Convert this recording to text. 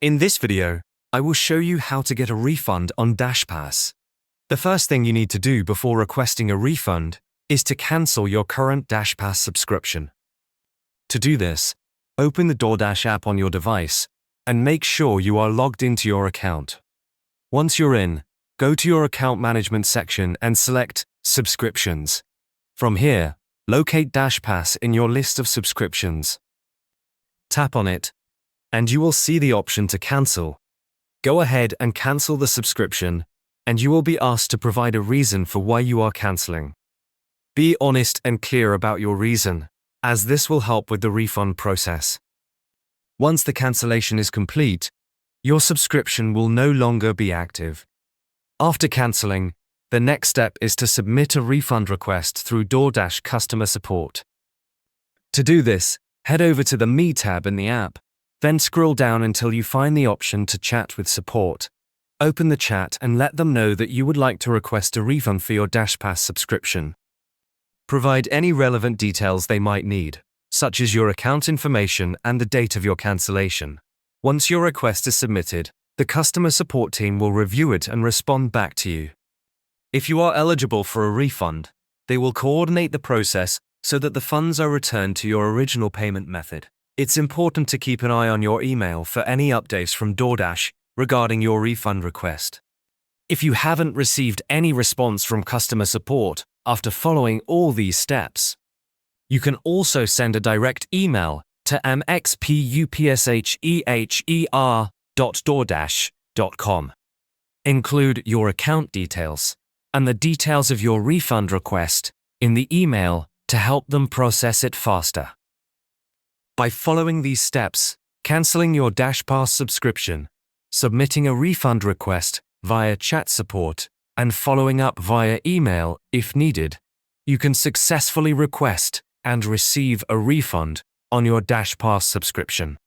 In this video, I will show you how to get a refund on DashPass. The first thing you need to do before requesting a refund is to cancel your current DashPass subscription. To do this, open the DoorDash app on your device and make sure you are logged into your account. Once you're in, go to your account management section and select Subscriptions. From here, locate DashPass in your list of subscriptions. Tap on it, and you will see the option to cancel. Go ahead and cancel the subscription, and you will be asked to provide a reason for why you are canceling. Be honest and clear about your reason, as this will help with the refund process. Once the cancellation is complete, your subscription will no longer be active. After canceling, the next step is to submit a refund request through DoorDash customer support. To do this, head over to the Me tab in the app, then scroll down until you find the option to chat with support. Open the chat and let them know that you would like to request a refund for your DashPass subscription. Provide any relevant details they might need, such as your account information and the date of your cancellation. Once your request is submitted, the customer support team will review it and respond back to you. If you are eligible for a refund, they will coordinate the process so that the funds are returned to your original payment method. It's important to keep an eye on your email for any updates from DoorDash regarding your refund request. If you haven't received any response from customer support after following all these steps, you can also send a direct email to mxpupsheher.doordash.com. Include your account details and the details of your refund request in the email to help them process it faster. By following these steps, canceling your DashPass subscription, submitting a refund request via chat support, and following up via email if needed, you can successfully request and receive a refund on your DashPass subscription.